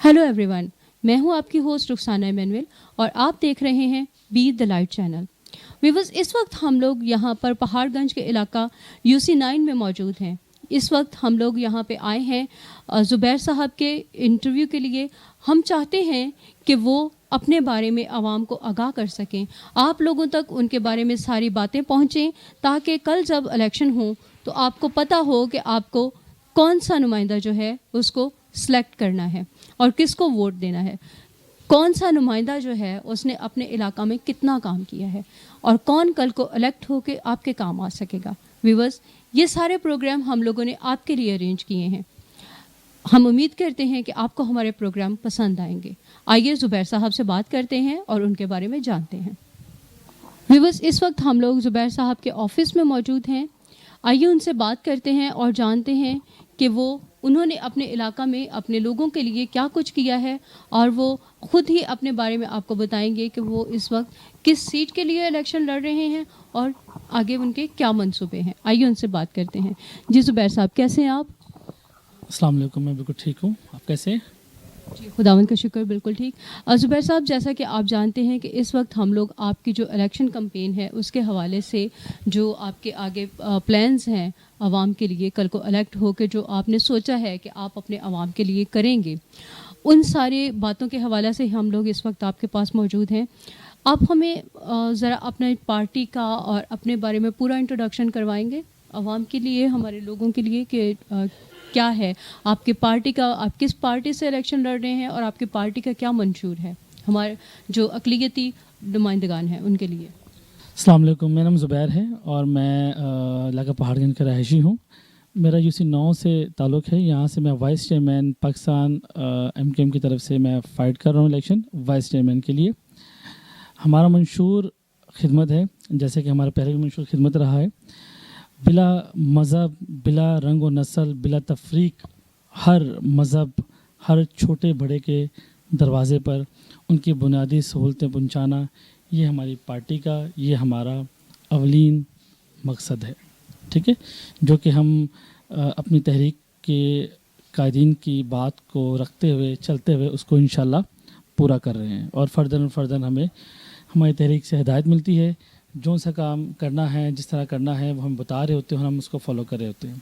Hello everyone, मैं हूं आपकी होस्ट रुखसाना इमैनुअल और आप देख रहे हैं be the light channel. Viewers, इस वक्त हम लोग यहां पर पहाड़गंज के इलाका UC9 में मौजूद हैं। इस वक्त हम लोग यहां पे आए हैं ज़ुबैर साहब के इंटरव्यू के लिए। हम चाहते हैं कि वो अपने बारे में आवाम को आगाह कर सकें, आप लोगों तक उनके बारे में सारी बातें पहुँचें, ताकि कल जब इलेक्शन हो तो आपको पता हो कि आपको कौन सा नुमाइंदा जो है उसको सिलेक्ट करना है और किसको वोट देना है, कौन सा नुमाइंदा जो है उसने अपने इलाका में कितना काम किया है और कौन कल को इलेक्ट होकर आपके काम आ सकेगा। व्यूअर्स, ये सारे प्रोग्राम हम लोगों ने आपके लिए अरेंज किए हैं। हम उम्मीद करते हैं कि आपको हमारे प्रोग्राम पसंद आएंगे। आइए ज़ुबैर साहब से बात करते हैं और उनके बारे में जानते हैं। व्यूअर्स, इस वक्त हम लोग ज़ुबैर साहब के ऑफिस में मौजूद हैं। आइए उनसे बात करते हैं और जानते हैं कि उन्होंने अपने इलाका में अपने लोगों के लिए क्या कुछ किया है और वो खुद ही अपने बारे में आपको बताएंगे कि वो इस वक्त किस सीट के लिए इलेक्शन लड़ रहे हैं और आगे उनके क्या मंसूबे हैं। आइए उनसे बात करते हैं। जी ज़ुबैर साहब, कैसे हैं आप? अस्सलाम वालेकुम, मैं बिल्कुल ठीक हूँ, आप कैसे हैं? जी, खुदावंद का शुक्र, बिल्कुल ठीक। ज़ुबैर साहब, जैसा कि आप जानते हैं कि इस वक्त हम लोग आपकी जो इलेक्शन कैंपेन है उसके हवाले से जो आपके आगे प्लान्स हैं आवाम के लिए, कल को इलेक्ट होकर जो आपने सोचा है कि आप अपने आवाम के लिए करेंगे, उन सारी बातों के हवाले से हम लोग इस वक्त आपके पास मौजूद हैं। आप हमें ज़रा अपने पार्टी का और अपने बारे में पूरा इंट्रोडक्शन करवाएंगे आवाम के लिए, हमारे लोगों के लिए, कि क्या है आपकी पार्टी का, आप किस पार्टी से इलेक्शन लड़ रहे हैं और आपकी पार्टी का क्या मंशूर है हमारे जो अक़लियती नुमाइंदगान हैं उनके लिए। अस्सलाम वालेकुम, मेरा नाम ज़ुबैर है और मैं इलाका पहाड़गंज का रहायशी हूँ। मेरा UC9 से ताल्लुक़ है। यहाँ से मैं वाइस चेयरमैन पाकिस्तान MKM की तरफ से मैं फ़ाइट कर रहा हूँ इलेक्शन वाइस चेयरमैन के लिए। हमारा मंशूर खिदमत है, जैसे कि हमारा पहले भी मंशूर खिदमत रहा है। बिला मज़हब, बिला रंग व नस्ल, बिला तफरीक, हर मज़हब, हर छोटे बड़े के दरवाज़े पर उनकी बुनियादी सहूलतें पहुँचाना, ये हमारी पार्टी का, ये हमारा अवलीन मकसद है। ठीक है, जो कि हम अपनी तहरीक के कायदीन की बात को रखते हुए चलते हुए उसको इंशाल्लाह पूरा कर रहे हैं और फ़र्दन हमें हमारी तहरीक से हिदायत मिलती है। जो सा काम करना है, जिस तरह करना है, वो हम बता रहे होते हैं और हम उसको फॉलो कर रहे होते हैं।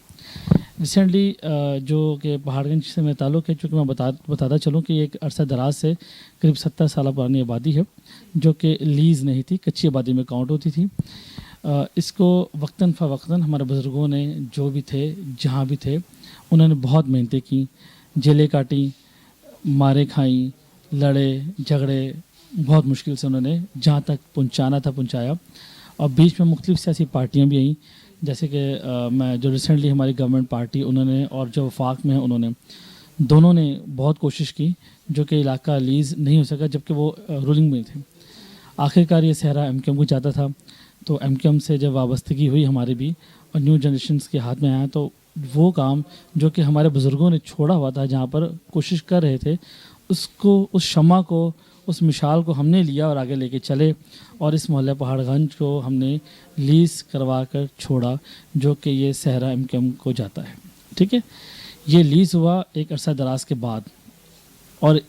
रिसेंटली जो कि पहाड़गंज से मेरा ताल्लुक़ है, चूँकि मैं बताता चलूँ कि एक अरसा दराज से करीब 70 साल पुरानी आबादी है जो कि लीज़ नहीं थी, कच्ची आबादी में काउंट होती थी। इसको वक्तन फ़वक्तन हमारे बुज़ुर्गों ने, जो भी थे, जहाँ भी थे, उन्होंने बहुत मेहनतें की, जेलें काटी, मारे खाई, लड़े झगड़े, बहुत मुश्किल से उन्होंने जहाँ तक पहुँचाना था पहुँचाया। और बीच में मुख्तलिफ़ सियासी पार्टियाँ भी आईं, जैसे कि मैं जो रिसेंटली हमारी गवर्नमेंट पार्टी उन्होंने और जो वफाक में है उन्होंने, दोनों ने बहुत कोशिश की, जो कि इलाका लीज़ नहीं हो सका जबकि वो रूलिंग में थे। आखिरकार ये सहरा MKM को जाता था, तो MKM से जब वाबस्तगी हुई हमारी भी और न्यू जनरेशन्स के हाथ में आया, तो वो काम जो कि हमारे बुज़ुर्गों ने छोड़ा हुआ था, जहाँ पर कोशिश कर रहे थे, उसको, उस शम्मा को, उस मिसाल को हमने लिया और आगे लेके चले और इस मोहल्ला पहाड़गंज को हमने लीज़ करवा कर छोड़ा, जो कि ये सहरा MKM को जाता है। ठीक है, ये लीज़ हुआ एक अरसा दराज के बाद। और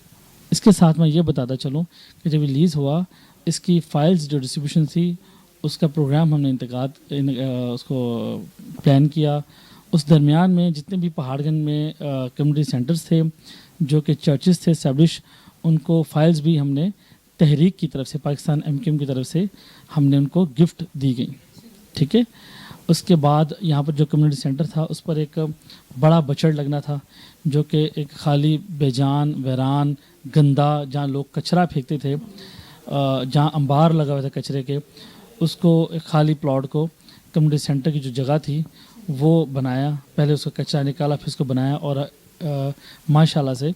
इसके साथ मैं ये बताता चलूँ कि जब ये लीज़ हुआ, इसकी फ़ाइल्स जो डिस्ट्रीब्यूशन थी उसका प्रोग्राम हमने उसको प्लान किया। उस दरमियान में जितने भी पहाड़गंज में कम्युनिटी सेंटर्स थे, जो कि चर्चेस थे एस्टेब्लिश, उनको फ़ाइल्स भी हमने तहरीक की तरफ से, पाकिस्तान MKM की तरफ से हमने उनको गिफ्ट दी गई। ठीक है, उसके बाद यहाँ पर जो कम्युनिटी सेंटर था उस पर एक बड़ा बछड़ लगना था, जो कि एक खाली बेजान वैरान गंदा, जहाँ लोग कचरा फेंकते थे, जहाँ अंबार लगा हुआ था कचरे के, उसको एक खाली प्लॉट को कम्युनिटी सेंटर की जो जगह थी वो बनाया। पहले उसका कचरा निकाला, फिर उसको बनाया और माशाल्लाह से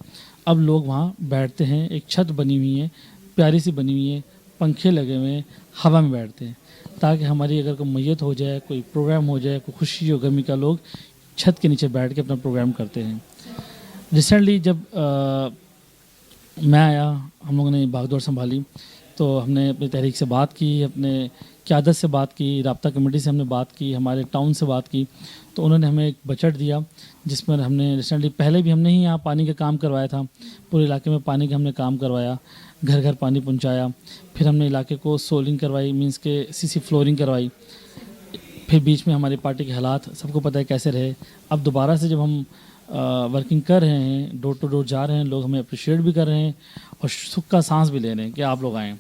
अब लोग वहाँ बैठते हैं। एक छत बनी हुई है, प्यारी सी बनी हुई है, पंखे लगे हुए हैं, हवा में बैठते हैं, ताकि हमारी अगर कोई मैयत हो जाए, कोई प्रोग्राम हो जाए, कोई खुशी हो गमी का, लोग छत के नीचे बैठ के अपना प्रोग्राम करते हैं। रिसेंटली जब मैं आया, हम लोगों ने भागदौड़ संभाली, तो हमने अपनी तहरीक से बात की, अपने क़यादत से बात की, राब्ता कमेटी से हमने बात की, हमारे टाउन से बात की, तो उन्होंने हमें एक बजट दिया जिसमें हमने रिसेंटली पहले भी हमने ही यहाँ पानी का काम करवाया था, पूरे इलाके में पानी का हमने काम करवाया, घर घर पानी पहुँचाया। फिर हमने इलाके को सोलिंग करवाई, मीन्स के सीसी फ्लोरिंग करवाई। फिर बीच में हमारी पार्टी के हालात सबको पता है कैसे रहे। अब दोबारा से जब हम वर्किंग कर रहे हैं, डोर टू डोर जा रहे हैं, लोग हमें अप्रिशिएट भी कर रहे हैं और सुख का सांस भी ले रहे हैं कि आप लोग आएँ,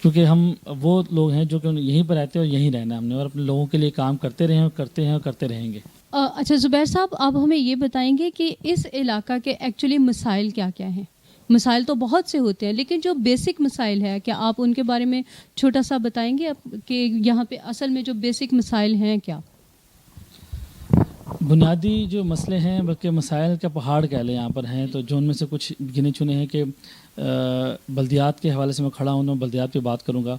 क्योंकि हम वो लोग हैं जो कि यहीं पर रहते हैं और यहीं रहना है हमने, और अपने लोगों के लिए काम करते रहे और करते हैं और करते रहेंगे। अच्छा ज़ुबैर साहब, आप हमें ये बताएंगे कि इस इलाका के एक्चुअली मसाइल क्या क्या हैं? मसाइल तो बहुत से होते हैं, लेकिन जो बेसिक मसाइल है, क्या आप उनके बारे में छोटा सा बताएंगे कि यहाँ पे असल में जो बेसिक मसाइल हैं क्या? बुनियादी जो मसले हैं, बल्कि मसाइल का पहाड़ कह लें यहाँ पर हैं, तो जो उनमें से कुछ गिने चुने हैं कि बल्दियात के हवाले से मैं खड़ा हूँ, मैं बल्दियात पे बात करूँगा।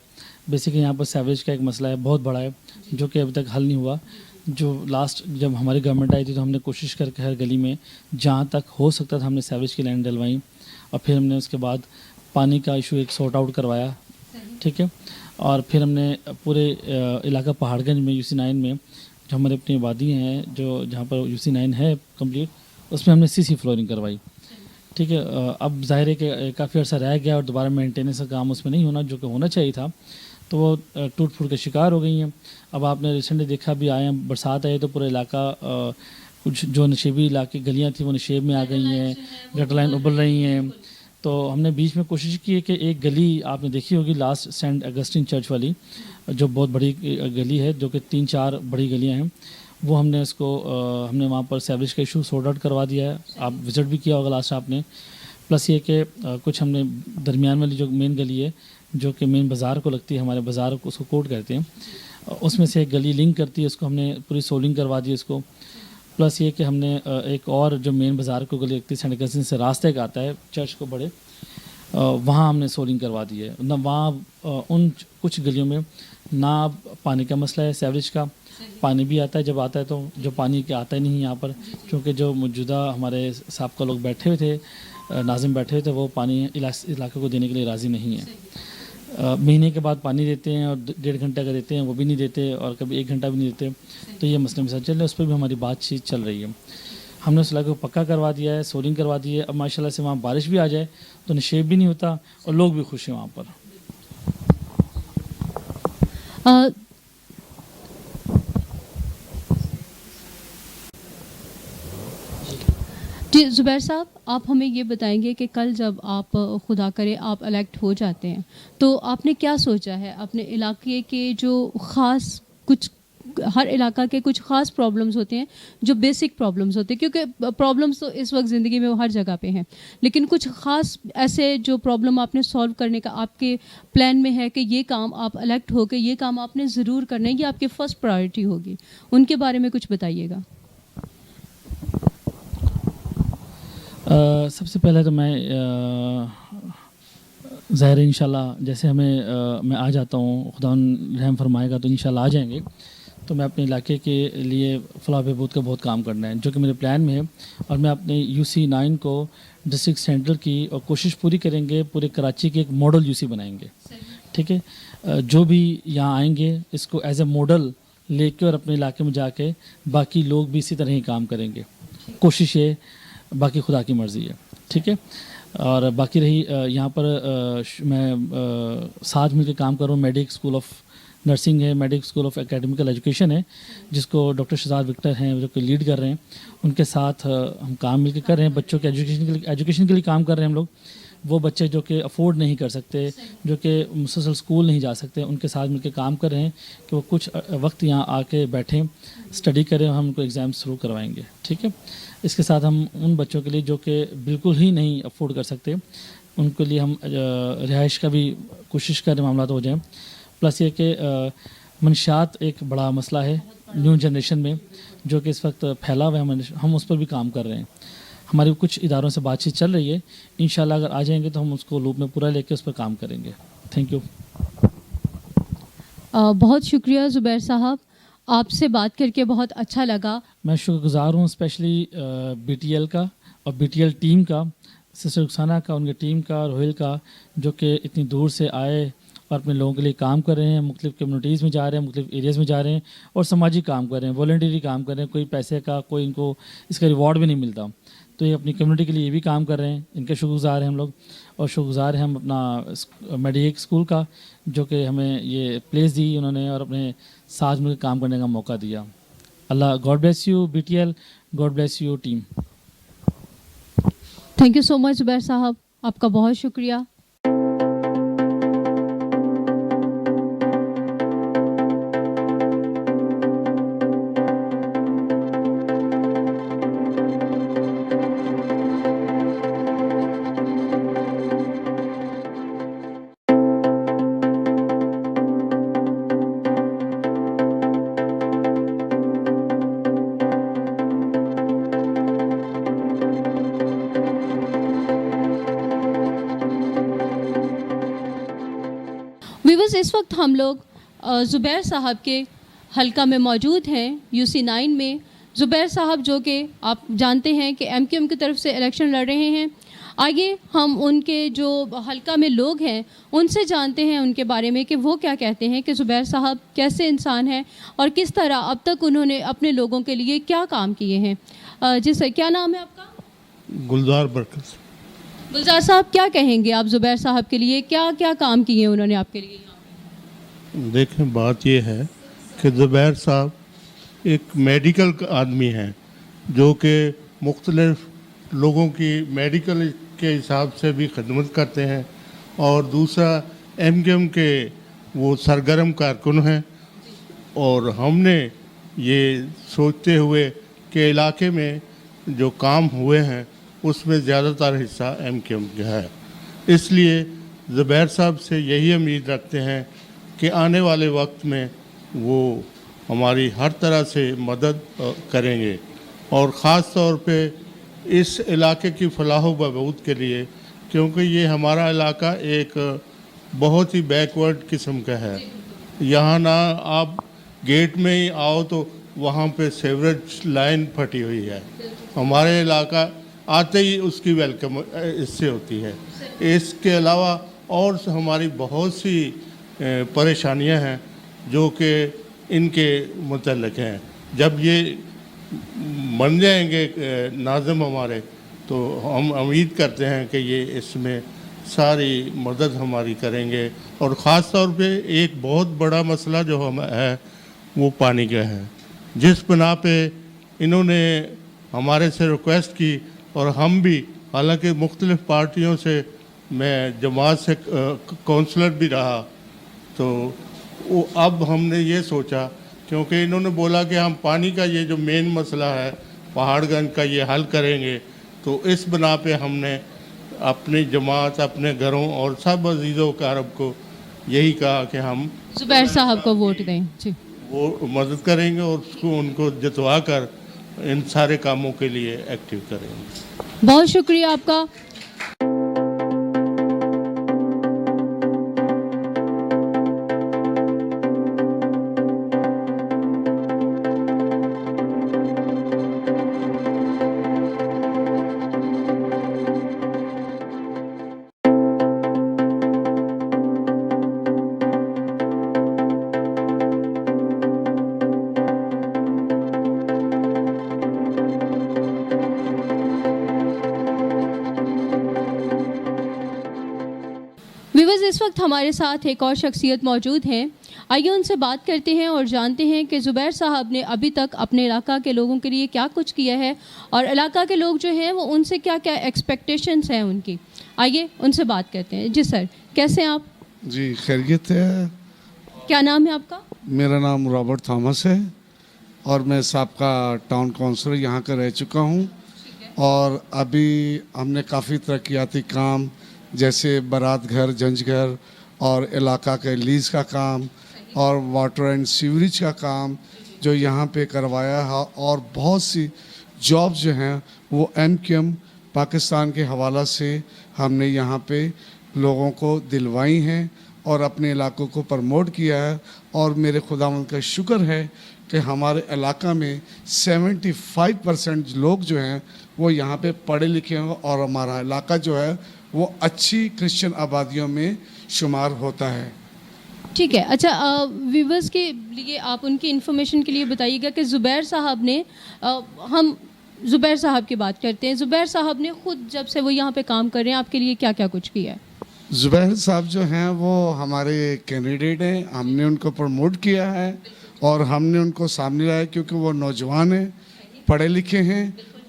बेसिकली यहाँ पर सीवरेज का एक मसला है, बहुत बड़ा है, जो कि अभी तक हल नहीं हुआ। जो लास्ट जब हमारी गवर्नमेंट आई थी तो हमने कोशिश करके हर गली में जहाँ तक हो सकता था हमने सीवरेज की लाइन डलवाई, और फिर हमने उसके बाद पानी का इशू एक सॉर्ट आउट करवाया, ठीक है। और फिर हमने पूरे इलाका पहाड़गंज में UC9 में जो हमारे अपनी आबादी हैं, जो जहाँ पर UC9 है कंप्लीट, उसमें हमने सीसी फ्लोरिंग करवाई, ठीक है। अब जाहिर है कि काफ़ी अर्सा रह गया और दोबारा मेंटेनेंस का काम उसमें नहीं होना जो कि होना चाहिए था, तो वो टूट फूट के शिकार हो गई हैं। अब आपने रिसेंटली देखा भी, आए हैं बरसात आई तो पूरा इलाका कुछ जो नशेबी इलाके गलियाँ थी वो नशेब में आ गई हैं, गटर लाइन उबल रही हैं। तो हमने बीच में कोशिश की है कि एक गली आपने देखी होगी लास्ट सेंट अगस्टिन चर्च वाली, जो बहुत बड़ी गली है, जो कि 3-4 बड़ी गलियां हैं, वो हमने उसको हमने वहाँ पर सीवरेज का इशू सॉर्ट आउट करवा दिया है। आप विज़िट भी किया होगा लास्ट आपने। प्लस ये कि कुछ हमने दरमियान वाली जो मेन गली है, जो कि मेन बाज़ार को लगती है, हमारे बाज़ार को उसको कोट कहते हैं, उसमें से एक गली लिंक करती है, उसको हमने पूरी सोलिंग करवा दी उसको। प्लस ये कि हमने एक और जो मेन बाज़ार को गली लगती है सेंट अगस्टिन से रास्ते का आता है चर्च को बड़े, वहाँ हमने सोलिंग करवा दी है ना। वहाँ उन कुछ गलियों में ना पानी का मसला है, सीवरेज का पानी भी आता है, जब आता है तो जो पानी के आता ही नहीं यहाँ पर, क्योंकि जो मौजूदा हमारे साहब लोग बैठे हुए थे, नाजिम बैठे हुए थे, वो पानी इलाके को देने के लिए राज़ी नहीं है। महीने के बाद पानी देते हैं और 1.5 घंटे का देते हैं, वो भी नहीं देते, और कभी 1 घंटा भी नहीं देते। तो ये मसले में साथ चल रहे हैं, उस पर भी हमारी बातचीत चल रही है। हमने उस इलाके को पक्का करवा दिया है, सोलिंग करवा दी है। अब माशाल्लाह से वहाँ बारिश भी आ जाए तो नशेब भी नहीं होता और लोग भी खुश हैं वहाँ पर। जी ज़ुबैर साहब, आप हमें ये बताएंगे कि कल जब आप खुदा करे आप इलेक्ट हो जाते हैं, तो आपने क्या सोचा है अपने इलाके के जो ख़ास कुछ, हर इलाका के कुछ ख़ास प्रॉब्लम्स होते हैं जो बेसिक प्रॉब्लम्स होते हैं, क्योंकि प्रॉब्लम्स तो इस वक्त ज़िंदगी में वो हर जगह पे हैं, लेकिन कुछ ख़ास ऐसे जो प्रॉब्लम आपने सॉल्व करने का आपके प्लान में है कि ये काम आप इलेक्ट हो के ये काम आपने ज़रूर करना है, ये आपकी फ़र्स्ट प्रायोरिटी होगी, उनके बारे में कुछ बताइएगा। सबसे पहले तो मैं ज़ाहिर इंशाल्लाह जैसे हमें मैं आ जाता हूँ, खुदा रहम फरमाएगा तो इंशाल्लाह आ जाएंगे, तो मैं अपने इलाके के लिए फलाह बहबूद का बहुत काम करना है जो कि मेरे प्लान में है। और मैं अपने UC9 को डिस्ट्रिक्ट सेंटर की और कोशिश पूरी करेंगे, पूरे कराची के एक मॉडल UC बनाएंगे, ठीक है। जो भी यहाँ आएंगे इसको एज ए मॉडल लेके और अपने इलाके में जाके बाकी लोग भी इसी तरह ही काम करेंगे। कोशिश ये, बाकी खुदा की मर्ज़ी है, ठीक है। और बाकी रही यहाँ पर मैं साथ मिलकर काम कर रहा हूँ। मेडिक स्कूल ऑफ नर्सिंग है, medic school of academical education है, जिसको डॉक्टर शहजाद विक्टर हैं जो कि लीड कर रहे हैं। उनके साथ हम काम मिलकर कर रहे हैं, बच्चों के एजुकेशन के लिए काम कर रहे हैं हम लोग। वो बच्चे जो कि अफोर्ड नहीं कर सकते, जो कि मुसलसल स्कूल नहीं जा सकते, उनके साथ मिलकर काम कर रहे हैं कि वो कुछ वक्त यहाँ आके बैठें, स्टडी करें, हम उनको एग्ज़ाम शुरू करवाएंगे, ठीक है। इसके साथ हम उन बच्चों के लिए जो कि बिल्कुल ही नहीं अफोर्ड कर सकते, उनके लिए हम रिहाइश का भी कोशिश करें, मामला तो हो जाए। प्लस ये कि मंशात एक बड़ा मसला है न्यू जनरेशन में जो कि इस वक्त फैला हुआ है, हम उस पर भी काम कर रहे हैं। हमारी कुछ इदारों से बातचीत चल रही है, इंशाल्लाह अगर आ जाएंगे तो हम उसको लूप में पूरा लेके उस पर काम करेंगे। Thank you. बहुत शुक्रिया ज़ुबैर साहब, आपसे बात करके बहुत अच्छा लगा। मैं शुक्रगुज़ार हूँ स्पेशली BTL का और BTL टीम का, सिस्टर रुखसाना का, उनके टीम का, रोहिल का, जो कि इतनी दूर से आए और अपने लोगों के लिए काम कर रहे हैं, मुख्तलिफ कम्युनिटीज़ में जा रहे हैं, मुख्तलिफ एरियाज़ में जा रहे हैं और समाजी काम कर रहे हैं, वॉलंटरी काम कर रहे हैं। कोई पैसे का कोई इनको इसका रिवॉर्ड भी नहीं मिलता, तो ये अपनी कम्युनिटी के लिए ये भी काम कर रहे हैं। इनके शुक्रगुज़ार हैं हम लोग, और शुक्रगुज़ार हैं हम अपना मेडिएक स्कूल का, जो कि हमें ये प्लेस दी उन्होंने और अपने साथ मिलकर काम करने का मौका दिया। Allah God bless you BTL, God bless you team. Thank you so much Zubair साहब, आपका बहुत शुक्रिया। व्यूअर्स, इस वक्त हम लोग ज़ुबैर साहब के हलका में मौजूद हैं, UC9 में। ज़ुबैर साहब जो कि आप जानते हैं कि MQM की तरफ से इलेक्शन लड़ रहे हैं। आइए हम उनके जो हलका में लोग हैं उनसे जानते हैं उनके बारे में कि वो क्या कहते हैं कि ज़ुबैर साहब कैसे इंसान हैं और किस तरह अब तक उन्होंने अपने लोगों के लिए क्या काम किए हैं। जी सर, क्या नाम है आपका? गुलजार बरकत। गुलजार साहब, क्या कहेंगे आप ज़ुबैर साहब के लिए, क्या क्या काम किए उन्होंने आपके लिए यहाँ पे? देखें, बात यह है कि ज़ुबैर साहब एक मेडिकल आदमी हैं जो कि मुख्तलिफ लोगों की मेडिकल के हिसाब से भी खिदमत करते हैं, और दूसरा MQM के वो सरगर्म कारकुन हैं। और हमने ये सोचते हुए कि इलाके में जो काम हुए हैं उसमें ज़्यादातर हिस्सा MQM का है, इसलिए ज़ुबैर साहब से यही उम्मीद रखते हैं कि आने वाले वक्त में वो हमारी हर तरह से मदद करेंगे, और ख़ास तौर पे इस इलाके की फलाह व बहबूद के लिए, क्योंकि ये हमारा इलाका एक बहुत ही बैकवर्ड किस्म का है। यहाँ ना आप गेट में ही आओ तो वहाँ पे सीवरेज लाइन फटी हुई है। हमारे इलाका आते ही उसकी वेलकम इससे होती है। इसके अलावा और हमारी बहुत सी परेशानियां हैं जो कि इनके मुतल्लिक़ हैं। जब ये बन जाएंगे नाज़िम हमारे, तो हम उम्मीद करते हैं कि ये इसमें सारी मदद हमारी करेंगे। और ख़ास तौर पे एक बहुत बड़ा मसला जो हम है वो पानी का है, जिस बिना पे इन्होंने हमारे से रिक्वेस्ट की, और हम भी, हालांकि मुख्तलिफ़ पार्टियों से, मैं जमात से काउंसलर भी रहा, तो वो अब हमने ये सोचा, क्योंकि इन्होंने बोला कि हम पानी का ये जो मेन मसला है पहाड़गंज का ये हल करेंगे, तो इस बना पे हमने अपनी जमात, अपने घरों और सब अजीज़ों कारब को यही कहा कि हम ज़ुबैर साहब को वोट दें। जी, वो मदद करेंगे और उसको उनको जितवा कर इन सारे कामों के लिए एक्टिव करेंगे। बहुत शुक्रिया आपका। व्यूअर्स, इस वक्त हमारे साथ एक और शख्सियत मौजूद हैं। आइए उनसे बात करते हैं और जानते हैं कि ज़ुबैर साहब ने अभी तक अपने इलाका के लोगों के लिए क्या कुछ किया है और इलाका के लोग जो हैं वो उनसे क्या क्या एक्सपेक्टेशंस हैं उनकी। आइए उनसे बात करते हैं। जी सर, कैसे हैं आप? जी खैरियत है। क्या नाम है आपका? मेरा नाम रॉबर्ट थॉमस है और मैं साबका टाउन काउंसलर यहाँ का रह चुका हूँ, और अभी हमने काफ़ी तरक्याती काम जैसे बारात घर, जंज घर और इलाका के लीज़ का काम और वाटर एंड सीवरेज का काम जो यहाँ पे करवाया है, और बहुत सी जॉब्स जो हैं वो MQM पाकिस्तान के हवाला से हमने यहाँ पे लोगों को दिलवाई हैं और अपने इलाकों को प्रमोट किया है। और मेरे खुदावंद का शुक्र है कि हमारे इलाका में 75% लोग जो हैं वो यहाँ पे पढ़े लिखे हैं, और हमारा इलाका जो है वो अच्छी क्रिश्चियन आबादियों में शुमार होता है। ठीक है। अच्छा, व्यूवर्स के लिए आप उनकी इन्फॉर्मेशन के लिए बताइएगा कि ज़ुबैर साहब ने हम ज़ुबैर साहब की बात करते हैं। ज़ुबैर साहब ने खुद जब से वो यहाँ पे काम कर रहे हैं आपके लिए क्या क्या कुछ किया है? ज़ुबैर साहब जो हैं वो हमारे कैंडिडेट हैं, हमने उनको प्रमोट किया है और हमने उनको सामने लाया क्योंकि वो नौजवान हैं, पढ़े लिखे हैं,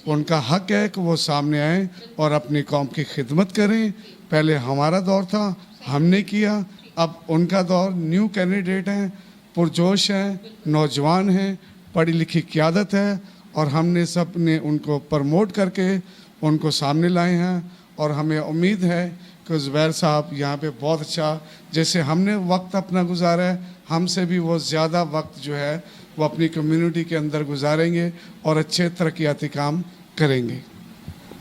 उनका हक है कि वो सामने आए और अपनी कौम की खिदमत करें। पहले हमारा दौर था, हमने किया, अब उनका दौर, न्यू कैंडिडेट हैं, पुरजोश हैं, नौजवान हैं, पढ़ी लिखी क़यादत है और हमने सब ने उनको प्रमोट करके उनको सामने लाए हैं और हमें उम्मीद है कि ज़ुबैर साहब यहाँ पे बहुत अच्छा, जैसे हमने वक्त अपना गुजारा है, हमसे भी वो ज़्यादा वक्त जो है वो अपनी कम्युनिटी के अंदर गुजारेंगे और अच्छे तरक्याती काम करेंगे।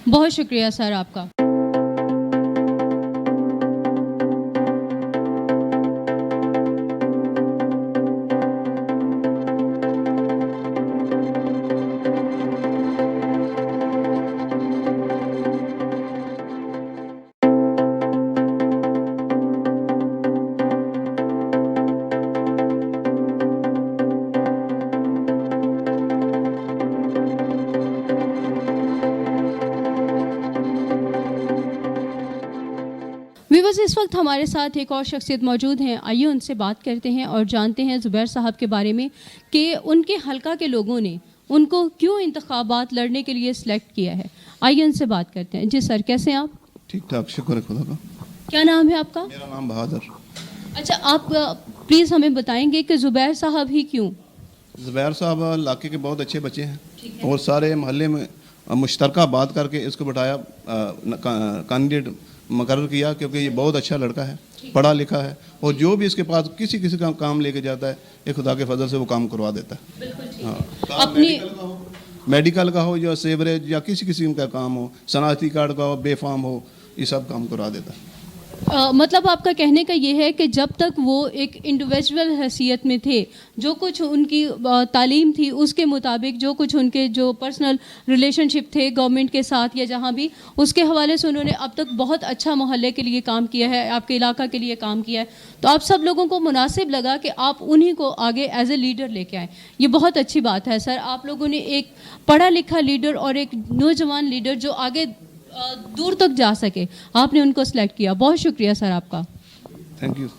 बहुत शुक्रिया सर आपका। व्यूअर्स, इस वक्त हमारे साथ एक और शख्सियत मौजूद हैं। आइए उनसे बात करते हैं और जानते हैं ज़ुबैर साहब के बारे में कि उनके हलका के लोगों ने उनको क्यों इंतखाबात लड़ने के लिए सिलेक्ट किया है। आइए उनसे बात करते हैं। जी सर, कैसे हैं आप? ठीक ठाक, शुक्र है खुदा का। क्या नाम है आपका? मेरा नाम बहादुर। अच्छा, आप प्लीज़ हमें बताएंगे कि ज़ुबैर साहब ही क्यों? ज़ुबैर साहब इलाके के बहुत अच्छे बच्चे हैं और सारे मोहल्ले में मुश्तरका बात करके इसको बैठाया, कैंडिडेट मुकर्रर किया क्योंकि ये बहुत अच्छा लड़का है, पढ़ा लिखा है और जो भी इसके पास किसी का काम लेके जाता है ये खुदा के फजल से वो काम करवा देता है। हाँ, अपनी मेडिकल का हो या सेवरेज या किसी किस्म का काम हो, शनाख्ती कार्ड का हो, बेफाम हो, ये सब काम करवा देता है। मतलब आपका कहने का ये है कि जब तक वो एक इंडिविजुअल हैसियत में थे, जो कुछ उनकी तालीम थी उसके मुताबिक, जो कुछ उनके जो पर्सनल रिलेशनशिप थे गवर्नमेंट के साथ या जहाँ भी, उसके हवाले से उन्होंने अब तक बहुत अच्छा मोहल्ले के लिए काम किया है, आपके इलाका के लिए काम किया है। तो आप सब लोगों को मुनासिब लगा कि आप उन्हीं को आगे एज ए लीडर लेके आए। ये बहुत अच्छी बात है सर। आप लोगों ने एक पढ़ा लिखा लीडर और एक नौजवान लीडर जो आगे दूर तक जा सके, आपने उनको सिलेक्ट किया। बहुत शुक्रिया सर आपका। Thank you.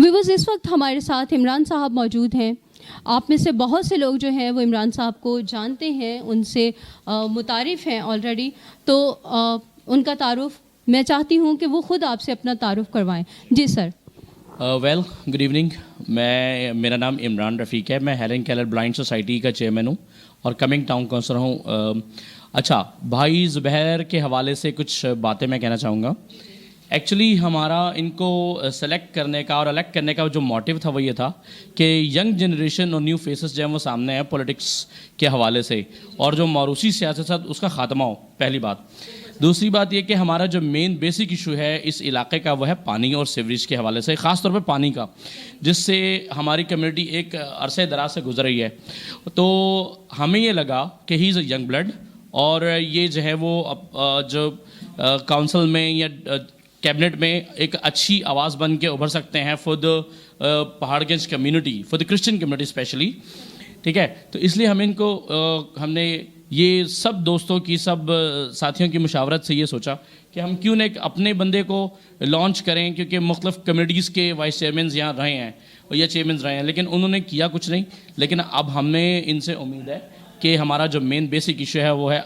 व्यूअर्स, इस वक्त हमारे साथ इमरान साहब मौजूद हैं। आप में से बहुत से लोग जो हैं वो इमरान साहब को जानते हैं, उनसे मुतारिफ हैं ऑलरेडी। तो उनका तारुफ मैं चाहती हूं कि वो खुद आपसे अपना तारुफ करवाएं। जी सर। Well, good evening. मेरा नाम इमरान रफ़ीक है। मैं हेलन केलर ब्लाइंड सोसाइटी का चेयरमैन हूँ और कमिंग टाउन काउंसलर हूँ। अच्छा, भाई ज़ुबैर के हवाले से कुछ बातें मैं कहना चाहूँगा। एक्चुअली हमारा इनको सेलेक्ट करने का और इलेक्ट करने का जो मोटिव था वो ये था कि यंग जनरेशन और न्यू फेसेस जो हैं वो सामने हैं पॉलिटिक्स के हवाले से, और जो मौरूसी सियासत है उसका ख़ात्मा हो, पहली बात। दूसरी बात ये कि हमारा जो मेन बेसिक इशू है इस इलाके का वो है पानी और सीवरेज के हवाले से, ख़ास तौर पे पानी का, जिससे हमारी कम्युनिटी एक अरसे दराज से गुजर रही है। तो हमें ये लगा कि he is a young blood और ये जो है वो जो काउंसिल में या कैबिनेट में एक अच्छी आवाज़ बन के उभर सकते हैं for the Paharganj community, for the Christian community specially. ठीक है, तो इसलिए हम इनको हमने ये सब दोस्तों की, सब साथियों की मुशावरत से ये सोचा कि हम क्यों न एक अपने बंदे को लॉन्च करें, क्योंकि मुख्तलिफ कम्युनिटीज़ के वाइस चेयरमैन यहाँ रहे हैं या चेयरमैन रहे हैं, लेकिन उन्होंने किया कुछ नहीं। लेकिन अब हमें इनसे उम्मीद है कि हमारा जो मेन बेसिक इशू है वो है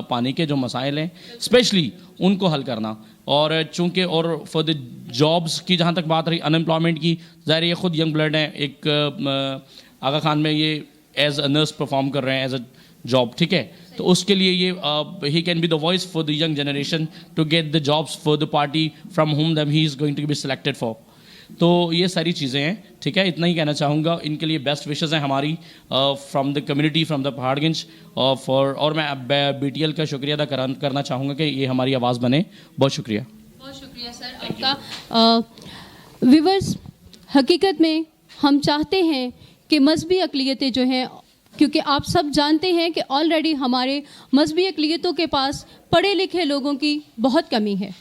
पानी के जो मसाइल हैं स्पेशली उनको हल करना। और चूँकि और फॉर द जॉब्स की जहाँ तक बात रही, अनएम्प्लॉयमेंट की, ज़ाहिर ये खुद यंग ब्लड हैं। एक आगा खान में ये एज अ नर्स परफॉर्म कर रहे हैं, एज अ जॉब, ठीक है। तो उसके लिए ये ही can be the voice for the young generation to get the jobs for the party from home them he is going to be selected for. तो ये सारी चीज़ें हैं, ठीक है। इतना ही कहना चाहूँगा। इनके लिए बेस्ट विशेज़ हैं हमारी from the community, from the Paharganj और मैं BTL का शुक्रिया अदा करना चाहूँगा कि ये हमारी आवाज़ बने। बहुत शुक्रिया। बहुत शुक्रिया सर आपका। व्यूअर्स, हकीकत में हम चाहते हैं कि मजहबी अक़लियतें जो हैं, क्योंकि आप सब जानते हैं कि ऑलरेडी हमारे मजहबी अक़लियतों के पास पढ़े लिखे लोगों की बहुत कमी है।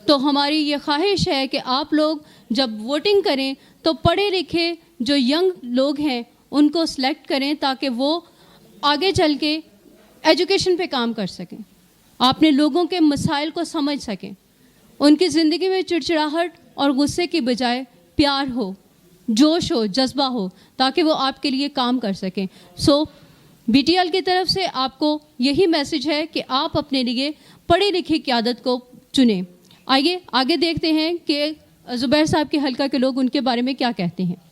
तो हमारी ये ख्वाहिश है कि आप लोग जब वोटिंग करें तो पढ़े लिखे जो यंग लोग हैं उनको सेलेक्ट करें, ताकि वो आगे चल के एजुकेशन पे काम कर सकें, आपने लोगों के मसाइल को समझ सकें, उनकी ज़िंदगी में चिड़चिड़ाहट और गुस्से की बजाय प्यार हो, जोश हो, जज्बा हो, ताकि वो आपके लिए काम कर सकें। सो BTL की तरफ से आपको यही मैसेज है कि आप अपने लिए पढ़ी लिखी क़यादत को चुनें। आइए आगे देखते हैं कि ज़ुबैर साहब के हल्का के लोग उनके बारे में क्या कहते हैं।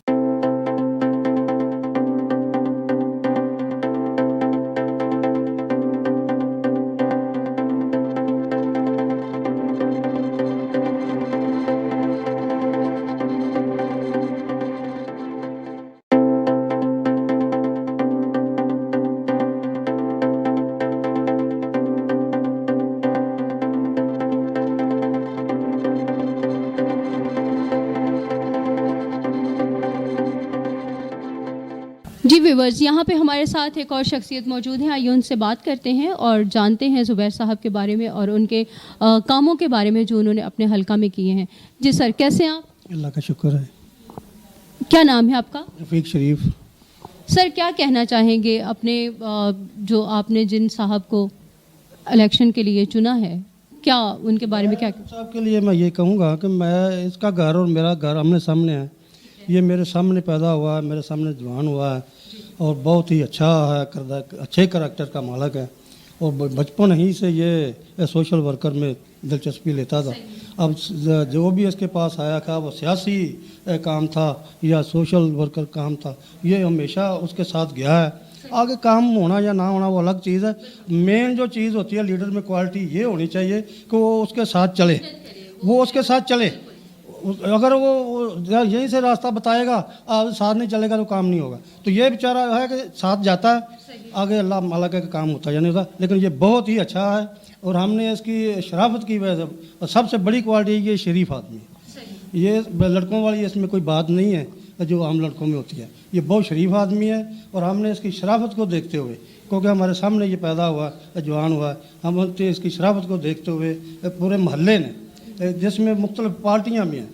जी व्यूवर्स, यहाँ पे हमारे साथ एक और शख्सियत मौजूद है। आइए उनसे बात करते हैं और जानते हैं ज़ुबैर साहब के बारे में और उनके कामों के बारे में जो उन्होंने अपने हल्का में किए हैं। जी सर, कैसे हैं आप? अल्लाह का शुक्र है। क्या नाम है आपका? रफ़ीक शरीफ। सर, क्या कहना चाहेंगे अपने जो आपने जिन साहब को इलेक्शन के लिए चुना है, क्या उनके बारे में क्या? साहब के लिए मैं ये कहूँगा कि मैं इसका घर और मेरा घर आमने सामने है। ये मेरे सामने पैदा हुआ है, मेरे सामने जवान हुआ है और बहुत ही अच्छा है, अच्छे करैक्टर का मालिक है और बचपन ही से ये सोशल वर्कर में दिलचस्पी लेता था। अब जो भी इसके पास आया था वो सियासी काम था या सोशल वर्कर काम था, ये हमेशा उसके साथ गया है। आगे काम होना या ना होना वो अलग चीज़ है। मेन जो चीज़ होती है लीडर में क्वालिटी ये होनी चाहिए कि वो उसके साथ चले, वो उसके साथ चले। अगर वो यहीं से रास्ता बताएगा, साथ नहीं चलेगा तो काम नहीं होगा। तो ये बेचारा है कि साथ जाता है, आगे अल्लाह मालिक का काम होता है नहीं होता। लेकिन ये बहुत ही अच्छा है और हमने इसकी शराफत की वजह से, सबसे बड़ी क्वालिटी ये शरीफ आदमी है। ये लड़कों वाली इसमें कोई बात नहीं है जो आम लड़कों में होती है। ये बहुत शरीफ आदमी है और हमने इसकी शराफत को देखते हुए, क्योंकि हमारे सामने ये पैदा हुआ, जवान हुआ, हम इसकी शराफत को देखते हुए पूरे महल्ले ने, जिसमें मुख्तलिफ पार्टियाँ भी हैं,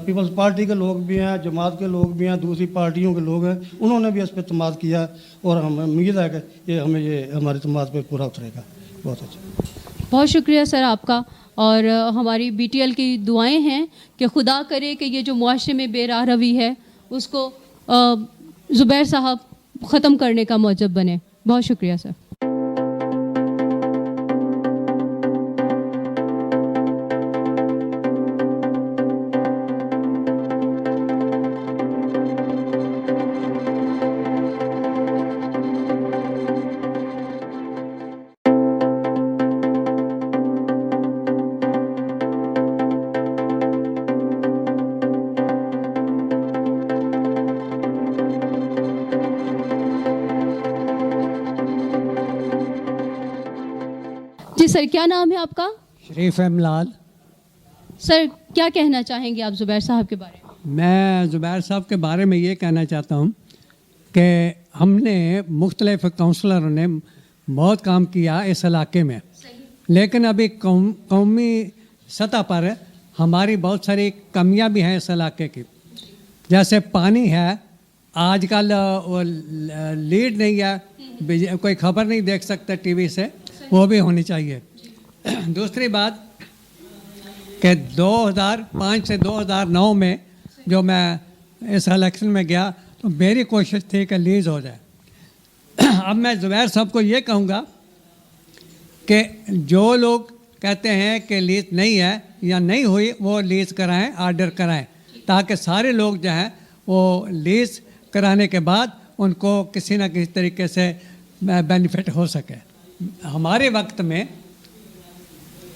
पीपल्स पार्टी के लोग भी हैं, जमात के लोग भी हैं, दूसरी पार्टियों के लोग हैं, उन्होंने भी इस पर इत्मीनान किया और हमें उम्मीद है कि ये हमारे इत्मीनान पर पूरा उतरेगा। बहुत अच्छा, बहुत शुक्रिया सर आपका। और हमारी BTL की दुआएं हैं कि खुदा करे कि ये जो मुआशरे में बेराह रवी है उसको ज़ुबैर साहब ख़त्म करने का मौजब बने। बहुत शुक्रिया सर। जी सर, क्या नाम है आपका? शरीफ इमलाल। सर, क्या कहना चाहेंगे आप ज़ुबैर साहब के बारे में? मैं ज़ुबैर साहब के बारे में ये कहना चाहता हूँ कि हमने मुख्तलिफ काउंसलरों ने बहुत काम किया इस इलाके में, लेकिन अभी कौमी सतह पर हमारी बहुत सारी कमियाँ भी हैं इस इलाके की। जैसे पानी है, आजकल वो लीड नहीं है, कोई खबर नहीं देख सकता टीवी से, वो भी होनी चाहिए। दूसरी बात कि 2005 से 2009 में जो मैं इस इलेक्शन में गया तो मेरी कोशिश थी कि लीज हो जाए। अब मैं ज़ुबैर साहब को ये कहूँगा कि जो लोग कहते हैं कि लीज नहीं है या नहीं हुई, वो लीज कराएं, आर्डर कराएं, ताकि सारे लोग जो हैं वो लीज कराने के बाद उनको किसी न किसी तरीके से बेनिफिट हो सके। हमारे वक्त में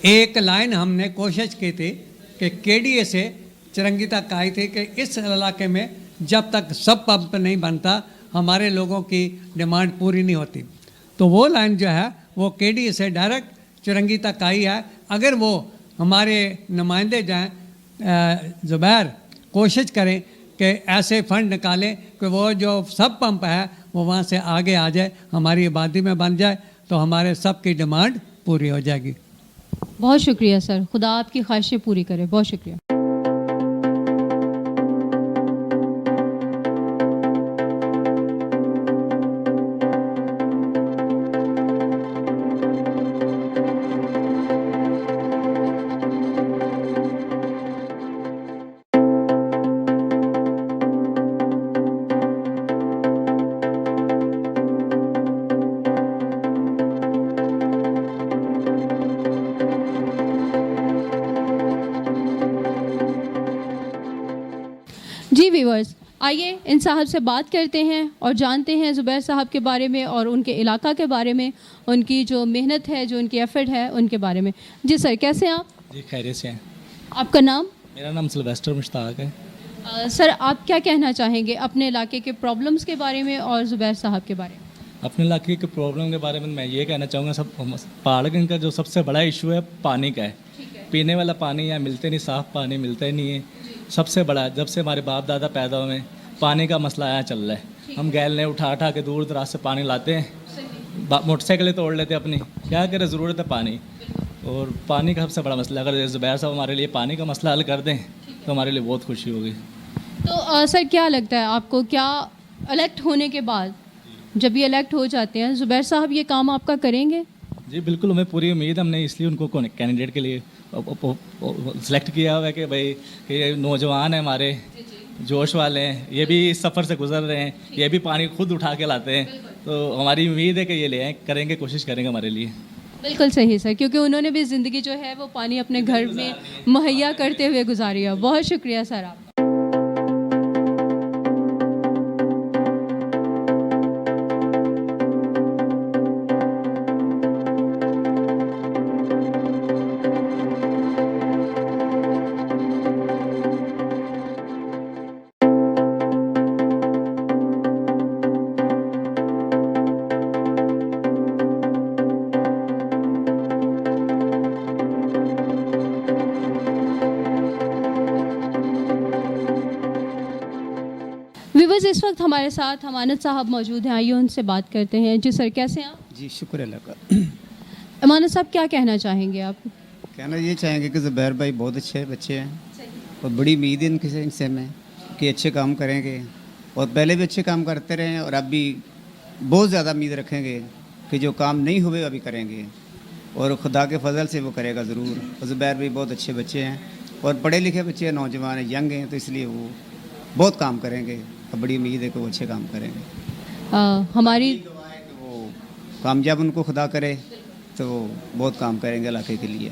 एक लाइन हमने कोशिश की थी कि केडीए से चिरंगी तक आई थी कि इस इलाके में जब तक सब पंप नहीं बनता हमारे लोगों की डिमांड पूरी नहीं होती। तो वो लाइन जो है वो केडीए से डायरेक्ट चिरंगी तक आई है। अगर वो हमारे नुमाइंदे जाएँ, ज़ुबैर कोशिश करें कि ऐसे फंड निकालें कि वो जो सब पंप है वो वहाँ से आगे आ जाए, हमारी आबादी में बन जाए, तो हमारे सब की डिमांड पूरी हो जाएगी। बहुत शुक्रिया सर, खुदा आपकी ख्वाहिशें पूरी करे। बहुत शुक्रिया। जी व्यूअर्स, आइए इन साहब से बात करते हैं और जानते हैं ज़ुबैर साहब के बारे में और उनके इलाका के बारे में, उनकी जो मेहनत है, जो उनकी एफर्ट है, उनके बारे में। जी सर, कैसे हैं आप? जी खैरियत से हैं। आपका नाम? मेरा नाम सिल्वेस्टर मुश्ताक है। सर, आप क्या कहना चाहेंगे अपने इलाके के प्रॉब्लम्स के बारे में और ज़ुबैर साहब के बारे में? अपने इलाके के प्रॉब्लम के बारे में मैं ये कहना चाहूँगा, सब पहाड़गंज का जो सबसे बड़ा इशू है पानी का है। पीने वाला पानी यहाँ मिलते नहीं, साफ़ पानी मिलता ही नहीं है। सबसे बड़ा, जब से हमारे बाप दादा पैदा हुए पानी का मसला यहाँ चल रहा है। हम गैल ने उठा के दूर दराज से पानी लाते हैं, मोटरसाइकिलें तोड़ लेते हैं अपनी, क्या करें, ज़रूरत है पानी। और पानी का सबसे बड़ा मसला, अगर ज़ुबैर साहब हमारे लिए पानी का मसला हल कर दें तो हमारे लिए बहुत खुशी होगी। तो सर, क्या लगता है आपको, क्या इलेक्ट होने के बाद, जब ये इलेक्ट हो जाते हैं, ज़ुबैर साहब ये काम आपका करेंगे? जी बिल्कुल, हमें पूरी उम्मीद, हमने इसलिए उनको कैंडिडेट के लिए सेलेक्ट किया हुआ है कि भाई कि ये नौजवान हैं हमारे, जोश वाले हैं, ये भी इस सफ़र से गुजर रहे हैं, ये भी पानी खुद उठा के लाते हैं, तो हमारी उम्मीद है कि ये ले आएँ, करेंगे, कोशिश करेंगे हमारे लिए। बिल्कुल सही सर, क्योंकि उन्होंने भी ज़िंदगी जो है वो पानी अपने घर में मुहैया करते हुए गुजारी है। बहुत शुक्रिया सर आप। व्यूअर्स, इस वक्त हमारे साथ अमानत साहब मौजूद हैं, आइए उनसे बात करते हैं। जी सर, कैसे हैं आप? जी शुक्र अल्लाह का। अमानत साहब, क्या कहना चाहेंगे आप? कहना ये चाहेंगे कि ज़ुबैर भाई बहुत अच्छे बच्चे हैं और बड़ी उम्मीद है इनसे में कि अच्छे काम करेंगे, और पहले भी अच्छे काम करते रहे हैं और अब भी बहुत ज़्यादा उम्मीद रखेंगे कि जो काम नहीं हुए अभी करेंगे, और खुदा के फजल से वो करेगा ज़रूर। और ज़ुबैर भाई बहुत अच्छे बच्चे हैं और पढ़े लिखे बच्चे हैं, नौजवान हैं, यंग हैं, तो इसलिए वो बहुत काम करेंगे। बड़ी उम्मीद है कि वो अच्छे काम करेंगे। हमारी दुआ है कि वो कामयाब उनको खुदा करे, तो वो बहुत काम करेंगे इलाके के लिए।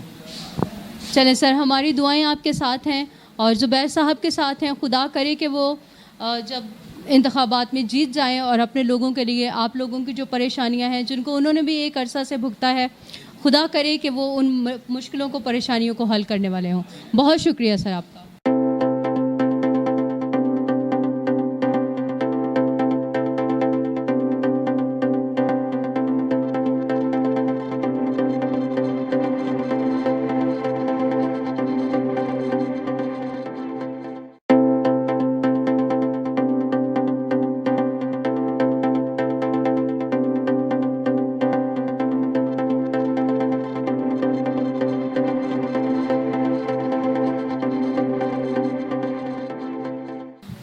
चलें सर, हमारी दुआएं आपके साथ हैं और ज़ुबैर साहब के साथ हैं। खुदा करे कि वो जब इंतखाबात में जीत जाएं और अपने लोगों के लिए, आप लोगों की जो परेशानियां हैं, जिनको उन्होंने भी एक अरसा से भुगता है, खुदा करे कि वो उन मुश्किलों को, परेशानियों को हल करने वाले हों। बहुत शुक्रिया सर आपका।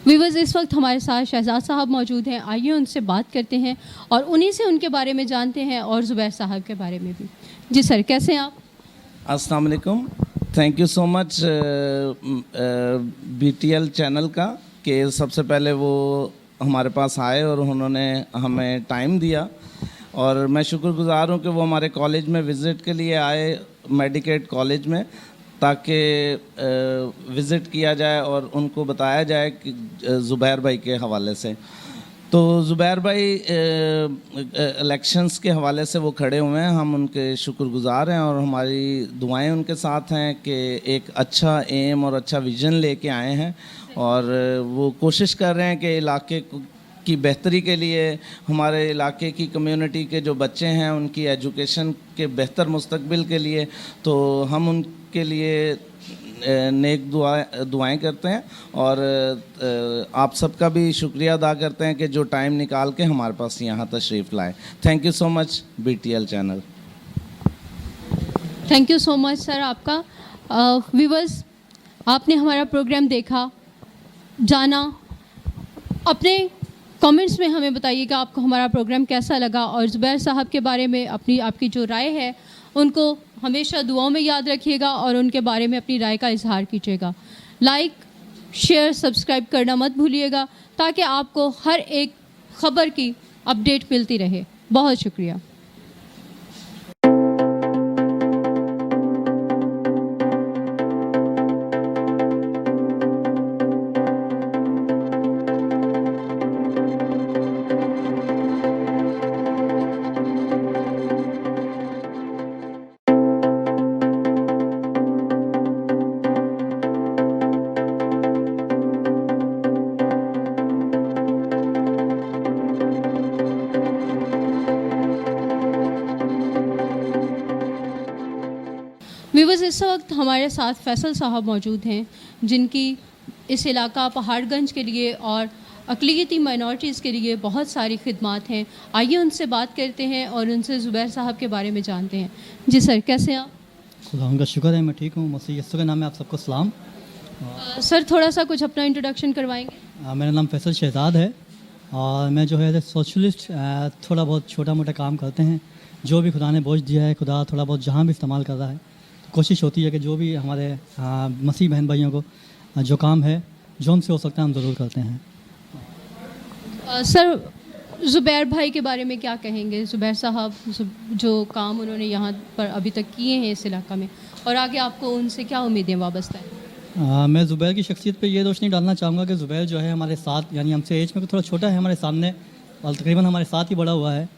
व्यूअर्स, इस वक्त हमारे साथ शहजाद साहब मौजूद हैं, आइए उनसे बात करते हैं और उन्हीं से उनके बारे में जानते हैं और ज़ुबैर साहब के बारे में भी। जी सर, कैसे हैं आप? अस्सलाम वालेकुम। Thank you so much BTL channel का कि सबसे पहले वो हमारे पास आए और उन्होंने हमें टाइम दिया, और मैं शुक्रगुजार हूँ कि वो हमारे कॉलेज में विज़िट के लिए आए, मेडिकेट कॉलेज में, ताकि विज़िट किया जाए और उनको बताया जाए कि ज़ुबैर भाई के हवाले से। तो ज़ुबैर भाई इलेक्शंस के हवाले से वो खड़े हुए हैं, हम उनके शुक्रगुज़ार हैं और हमारी दुआएं उनके साथ हैं कि एक अच्छा एम और अच्छा विज़न लेके आए हैं और वो कोशिश कर रहे हैं कि इलाके की बेहतरी के लिए, हमारे इलाके की कम्युनिटी के जो बच्चे हैं उनकी एजुकेशन के बेहतर मुस्तकबिल के लिए, तो हम उनके लिए नेक दुआएं करते हैं और आप सबका भी शुक्रिया अदा करते हैं कि जो टाइम निकाल के हमारे पास यहाँ तशरीफ़ लाए। Thank you so much BTL channel. Thank you so much sir आपका। व्यूवर्स, आपने हमारा प्रोग्राम देखा, जाना, अपने कमेंट्स में हमें बताइएगा आपको हमारा प्रोग्राम कैसा लगा और ज़ुबैर साहब के बारे में आपकी जो राय है उनको हमेशा दुआओं में याद रखिएगा और उनके बारे में अपनी राय का इजहार कीजिएगा। लाइक, शेयर, सब्सक्राइब करना मत भूलिएगा ताकि आपको हर एक खबर की अपडेट मिलती रहे। बहुत शुक्रिया। व्यूवर्स, इस वक्त हमारे साथ फैसल साहब मौजूद हैं जिनकी इस इलाका पहाड़गंज के लिए और अक़लियती माइनॉरिटीज़ के लिए बहुत सारी खिदमात हैं। आइए उनसे बात करते हैं और उनसे ज़ुबैर साहब के बारे में जानते हैं। जी सर, कैसे हैं आप? खुदा का शुक्र है, मैं ठीक हूँ। मसीह यस्सु के नाम में आप सबको सलाम। सर, थोड़ा सा कुछ अपना इंट्रोडक्शन करवाएंगे? मेरा नाम फैसल शहजाद है और मैं जो है सोशलिस्ट थोड़ा बहुत छोटा मोटा काम करते हैं। जो भी खुदा ने बोझ दिया है, खुदा थोड़ा बहुत जहाँ भी इस्तेमाल कर रहा है, तो कोशिश होती है कि जो भी हमारे मसीह बहन भाइयों को जो काम है, जो हमसे हो सकता है, हम ज़रूर करते हैं। सर, ज़ुबैर भाई के बारे में क्या कहेंगे? ज़ुबैर साहब जो काम उन्होंने यहाँ पर अभी तक किए हैं इस इलाका में, और आगे आपको उनसे क्या उम्मीदें वाबस्ता हैं? मैं ज़ुबैर की शख्सियत पे ये रोशनी डालना चाहूँगा कि ज़ुबैर जो है हमारे साथ, यानी हमसे एज में थोड़ा छोटा है, हमारे सामने और तकरीबन हमारे साथ ही बड़ा हुआ है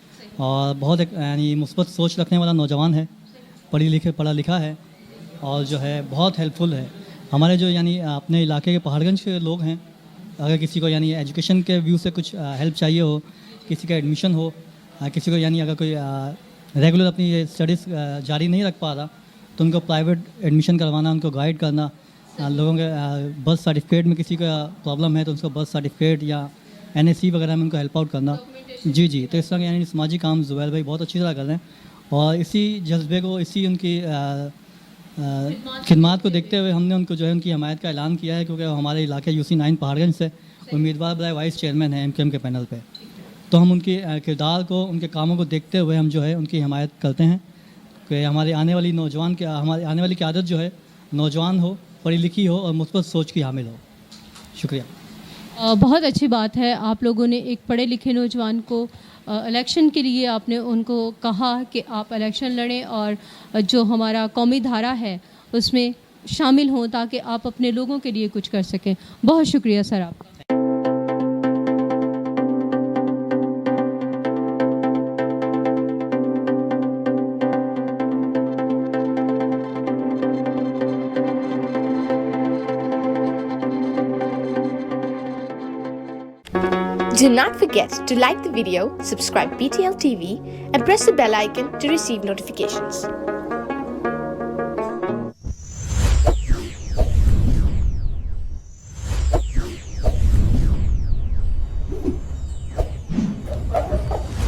और बहुत एक यानी मुस्बत सोच रखने वाला नौजवान है, पढ़ा लिखा है और जो है बहुत हेल्पफुल है। हमारे जो यानी अपने इलाके के पहाड़गंज के लोग हैं, अगर किसी को यानी एजुकेशन के व्यू से कुछ हेल्प चाहिए हो, किसी का एडमिशन हो, किसी को यानी अगर कोई रेगुलर अपनी स्टडीज़ जारी नहीं रख पा रहा, तो उनको प्राइवेट एडमिशन करवाना, उनको गाइड करना, लोगों के बर्थ सर्टिफिकेट में किसी का प्रॉब्लम है तो उसको बर्थ सर्टिफिकेट या NSC वगैरह में उनको हेल्प आउट करना। जी, तो इस तरह यानी समाजी काम ज़ुबैर भाई बहुत अच्छी तरह कर रहे हैं और इसी जज्बे को, इसी उनकी खिदमात को देखते हुए हमने उनको जो है उनकी हमायत का ऐलान किया है, क्योंकि हमारे इलाके UC9 पहाड़गंज से उम्मीदवार बनाए वाइस चेयरमैन हैं MKM के पैनल पे। तो हम उनके किरदार को, उनके कामों को देखते हुए हम जो है उनकी हमायत करते हैं कि हमारी आने वाली क़यादत जो है नौजवान हो, पढ़ी लिखी हो और मुस्बत सोच की हामिल हो। शुक्रिया। बहुत अच्छी बात है, आप लोगों ने एक पढ़े लिखे नौजवान को इलेक्शन के लिए आपने उनको कहा कि आप इलेक्शन लड़ें और जो हमारा कौमी धारा है उसमें शामिल हों ताकि आप अपने लोगों के लिए कुछ कर सकें। बहुत शुक्रिया सर आपका। Do not forget to like the video, subscribe BTL TV and press the bell icon to receive notifications.